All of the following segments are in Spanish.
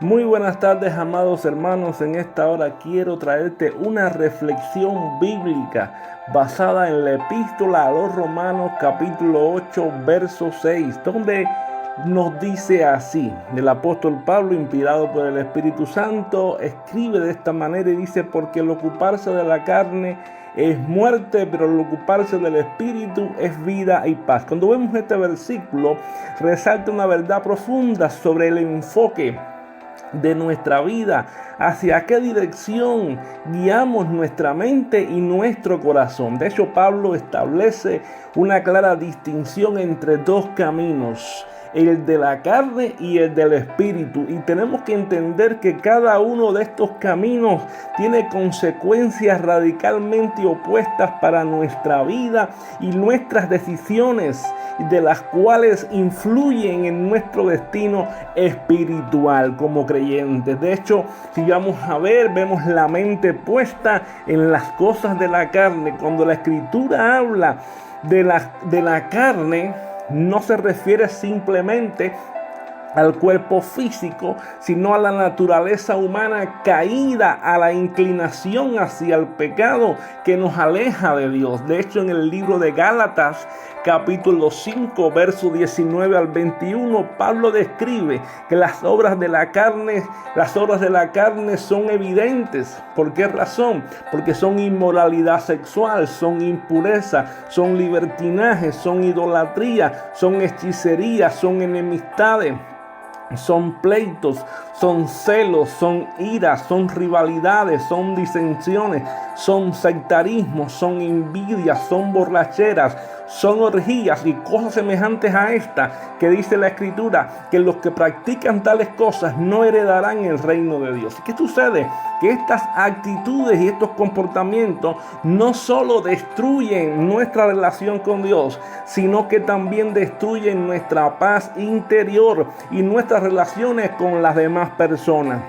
Muy buenas tardes, amados hermanos. En esta hora quiero traerte una reflexión bíblica basada en la epístola a los Romanos capítulo 8 verso 6, donde nos dice así: el apóstol Pablo, inspirado por el Espíritu Santo, escribe de esta manera y dice: porque el ocuparse de la carne es muerte, pero el ocuparse del Espíritu es vida y paz. Cuando vemos este versículo, resalta una verdad profunda sobre el enfoque de nuestra vida, hacia qué dirección guiamos nuestra mente y nuestro corazón. De hecho, Pablo establece una clara distinción entre dos caminos: el de la carne y el del espíritu, y tenemos que entender que cada uno de estos caminos tiene consecuencias radicalmente opuestas para nuestra vida y nuestras decisiones, de las cuales influyen en nuestro destino espiritual como creyentes. De hecho, si vamos a ver, vemos la mente puesta en las cosas de la carne. Cuando la Escritura habla de la carne, no se refiere simplemente al cuerpo físico, sino a la naturaleza humana caída, a la inclinación hacia el pecado que nos aleja de Dios. De hecho, en el libro de Gálatas, capítulo 5, verso 19 al 21, Pablo describe que las obras de la carne son evidentes. ¿Por qué razón? Porque son inmoralidad sexual, son impureza, son libertinaje, son idolatría, son hechicería, son enemistades, son pleitos, son celos, son iras, son rivalidades, son disensiones, son sectarismos, son envidias, son borracheras, son orgías y cosas semejantes a esta, que dice la Escritura que los que practican tales cosas no heredarán el reino de Dios. ¿Qué sucede? Que estas actitudes y estos comportamientos no solo destruyen nuestra relación con Dios, sino que también destruyen nuestra paz interior y nuestras relaciones con las demás personas.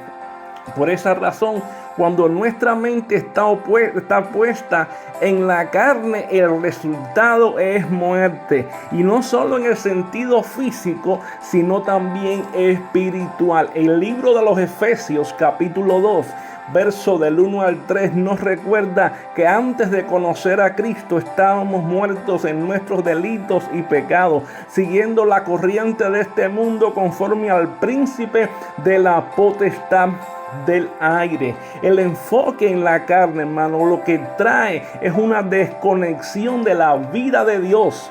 Por esa razón, cuando nuestra mente está puesta en la carne, el resultado es muerte. Y no solo en el sentido físico, sino también espiritual. El libro de los Efesios, capítulo 2, verso del 1 al 3, nos recuerda que antes de conocer a Cristo estábamos muertos en nuestros delitos y pecados, siguiendo la corriente de este mundo conforme al príncipe de la potestad del aire. El enfoque en la carne, hermano, lo que trae es una desconexión de la vida de Dios.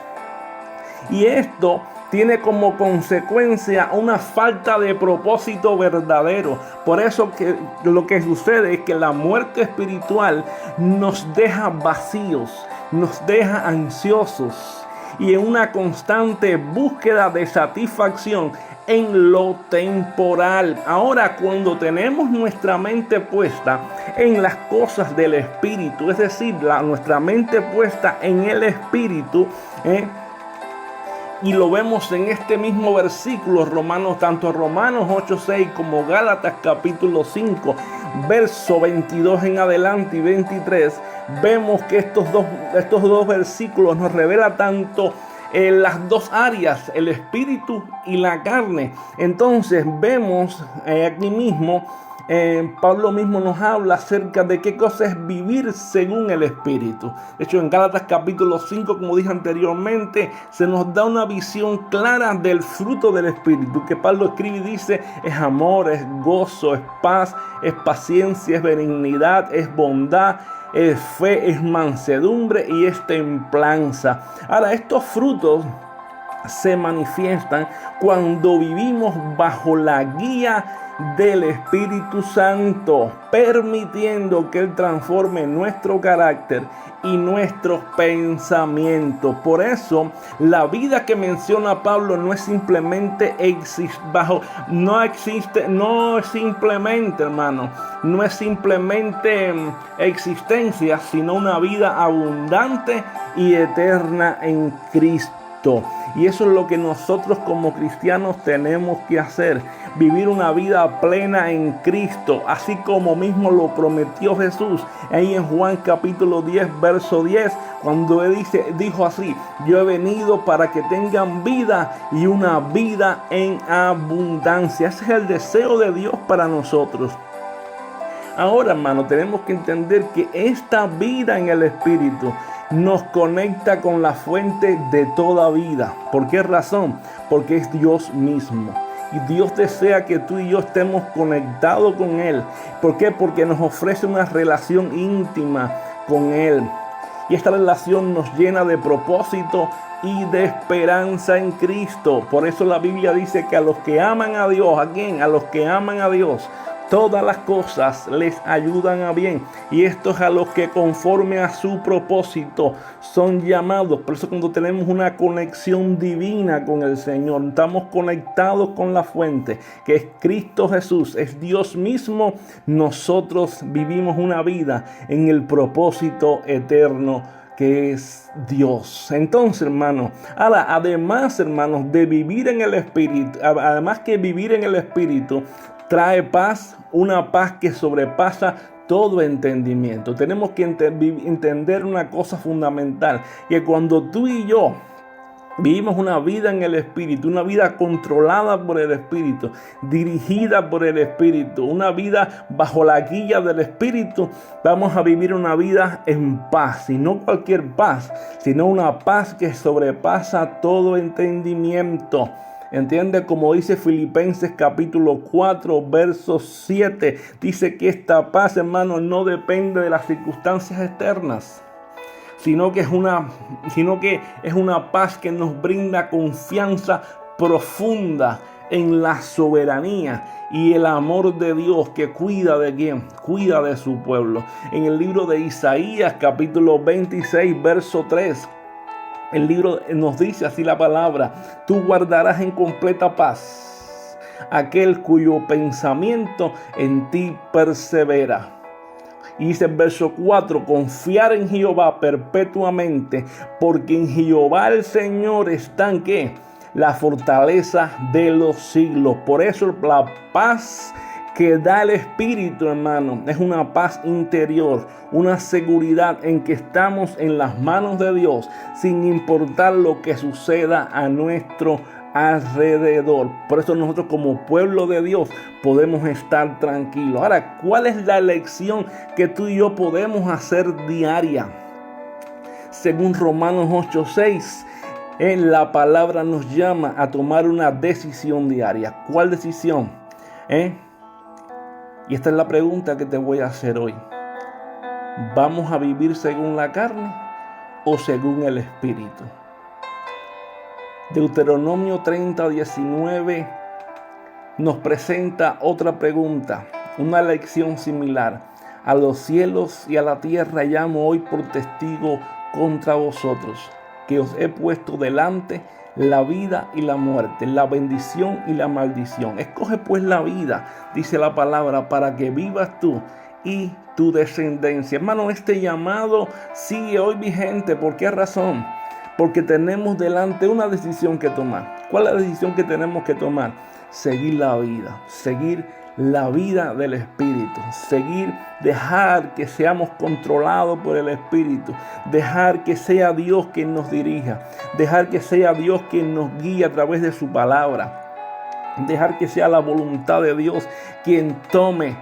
Y esto tiene como consecuencia una falta de propósito verdadero. Por eso que lo que sucede es que la muerte espiritual nos deja vacíos, nos deja ansiosos y en una constante búsqueda de satisfacción en lo temporal. Ahora, cuando tenemos nuestra mente puesta en las cosas del Espíritu, es decir, nuestra mente puesta en el Espíritu, y lo vemos en este mismo versículo, tanto Romanos 8:6 como Gálatas capítulo 5, verso 22 en adelante y 23, vemos que estos dos versículos nos revelan tanto las dos áreas, el espíritu y la carne. Entonces vemos aquí mismo, Pablo mismo nos habla acerca de qué cosa es vivir según el Espíritu. De hecho, en Gálatas capítulo 5, como dije anteriormente, se nos da una visión clara del fruto del Espíritu, que Pablo escribe y dice: es amor, es gozo, es paz, es paciencia, es benignidad, es bondad, es fe, es mansedumbre y es templanza. Ahora, estos frutos se manifiestan cuando vivimos bajo la guía del Espíritu Santo, permitiendo que Él transforme nuestro carácter y nuestros pensamientos. Por eso, la vida que menciona Pablo no es simplemente existencia, sino una vida abundante y eterna en Cristo. Cristo. Y eso es lo que nosotros como cristianos tenemos que hacer. Vivir una vida plena en Cristo, así como mismo lo prometió Jesús ahí en Juan capítulo 10, verso 10, cuando él dijo así: yo he venido para que tengan vida y una vida en abundancia. Ese es el deseo de Dios para nosotros. Ahora, hermano, tenemos que entender que esta vida en el Espíritu nos conecta con la fuente de toda vida. ¿Por qué razón? Porque es Dios mismo. Y Dios desea que tú y yo estemos conectados con Él. ¿Por qué? Porque nos ofrece una relación íntima con Él. Y esta relación nos llena de propósito y de esperanza en Cristo. Por eso la Biblia dice que a los que aman a Dios, ¿a quién? A los que aman a Dios, todas las cosas les ayudan a bien. Y esto es a los que conforme a su propósito son llamados. Por eso cuando tenemos una conexión divina con el Señor, estamos conectados con la fuente, que es Cristo Jesús, es Dios mismo. Nosotros vivimos una vida en el propósito eterno que es Dios. Entonces, hermanos, además, hermanos, de vivir en el Espíritu, además que vivir en el Espíritu trae paz, una paz que sobrepasa todo entendimiento. Tenemos que entender una cosa fundamental, que cuando tú y yo vivimos una vida en el Espíritu, una vida controlada por el Espíritu, dirigida por el Espíritu, una vida bajo la guía del Espíritu, vamos a vivir una vida en paz. Y no cualquier paz, sino una paz que sobrepasa todo entendimiento. ¿Entiende? Como dice Filipenses capítulo 4, verso 7. Dice que esta paz, hermano, no depende de las circunstancias externas, sino que es una paz que nos brinda confianza profunda en la soberanía y el amor de Dios, que cuida de quién, cuida de su pueblo. En el libro de Isaías capítulo 26, verso 3. El libro nos dice así la palabra: tú guardarás en completa paz aquel cuyo pensamiento en ti persevera. Y dice el verso 4: confiar en Jehová perpetuamente, porque en Jehová el Señor está en ¿qué? La fortaleza de los siglos. Por eso la paz que da el Espíritu, hermano, es una paz interior, una seguridad en que estamos en las manos de Dios, sin importar lo que suceda a nuestro alrededor. Por eso nosotros como pueblo de Dios podemos estar tranquilos. Ahora, ¿cuál es la elección que tú y yo podemos hacer diaria? Según Romanos 8:6, en la palabra nos llama a tomar una decisión diaria. ¿Cuál decisión? Y esta es la pregunta que te voy a hacer hoy. ¿Vamos a vivir según la carne o según el Espíritu? Deuteronomio 30:19 nos presenta otra pregunta, una lección similar. A los cielos y a la tierra llamo hoy por testigo contra vosotros, que os he puesto delante la vida y la muerte, la bendición y la maldición. Escoge pues la vida, dice la palabra, para que vivas tú y tu descendencia. Hermano, este llamado sigue hoy vigente. ¿Por qué razón? Porque tenemos delante una decisión que tomar. ¿Cuál es la decisión que tenemos que tomar? Seguir la vida, seguir la vida del Espíritu, dejar que seamos controlados por el Espíritu, dejar que sea Dios quien nos dirija, dejar que sea Dios quien nos guíe a través de su palabra, dejar que sea la voluntad de Dios quien tome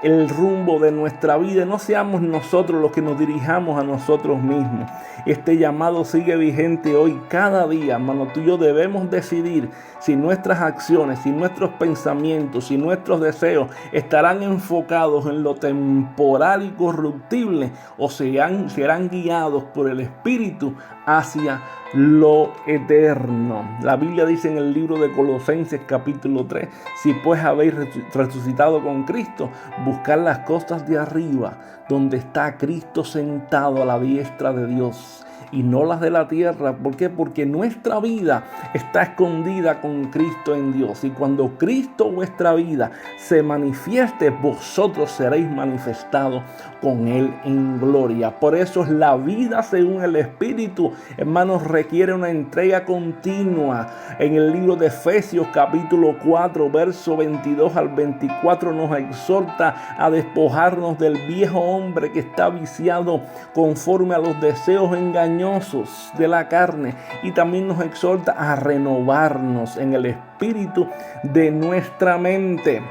el rumbo de nuestra vida. No seamos nosotros los que nos dirijamos a nosotros mismos. Este llamado sigue vigente hoy, cada día, hermano. Tú y yo debemos decidir si nuestras acciones, si nuestros pensamientos, si nuestros deseos estarán enfocados en lo temporal y corruptible, o serán guiados por el Espíritu hacia lo eterno. La Biblia dice en el libro de Colosenses capítulo 3: si pues habéis resucitado con Cristo, buscar las cosas de arriba, donde está Cristo sentado a la diestra de Dios. y no las de la tierra. ¿Por qué? Porque nuestra vida está escondida con Cristo en Dios. Y cuando Cristo, vuestra vida, se manifieste, vosotros seréis manifestados con Él en gloria. Por eso es la vida según el Espíritu, hermanos, requiere una entrega continua. En el libro de Efesios capítulo 4, verso 22 al 24 nos exhorta a despojarnos del viejo hombre que está viciado conforme a los deseos engañosos de la carne, y también nos exhorta a renovarnos en el espíritu de nuestra mente.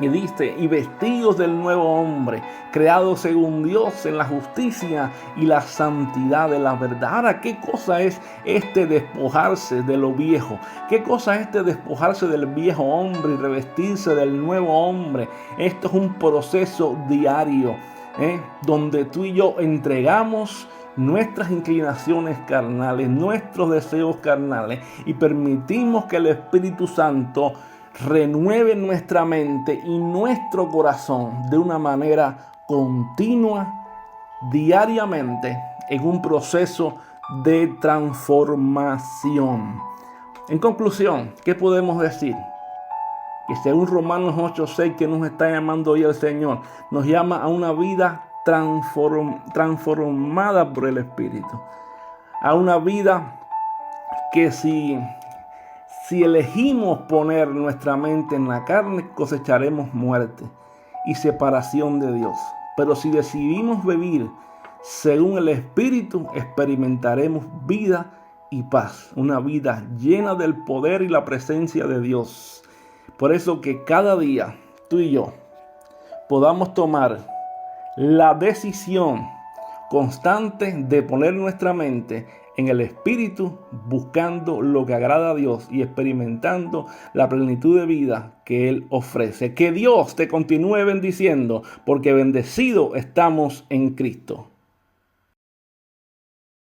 Y dice, y vestidos del nuevo hombre, creado según Dios en la justicia y la santidad de la verdad. Ahora, ¿qué cosa es este despojarse de lo viejo? ¿Qué cosa es este despojarse del viejo hombre y revestirse del nuevo hombre? Esto es un proceso diario, donde tú y yo entregamos nuestras inclinaciones carnales, nuestros deseos carnales, y permitimos que el Espíritu Santo renueve nuestra mente y nuestro corazón de una manera continua, diariamente, en un proceso de transformación. En conclusión, ¿qué podemos decir? Que según Romanos 8:6, que nos está llamando hoy el Señor, nos llama a una vida transformada por el Espíritu, a una vida que si elegimos poner nuestra mente en la carne, cosecharemos muerte y separación de Dios. Pero si decidimos vivir según el Espíritu, experimentaremos vida y paz, una vida llena del poder y la presencia de Dios. Por eso que cada día tú y yo podamos tomar la decisión constante de poner nuestra mente en el Espíritu, buscando lo que agrada a Dios y experimentando la plenitud de vida que Él ofrece. Que Dios te continúe bendiciendo, porque bendecido estamos en Cristo.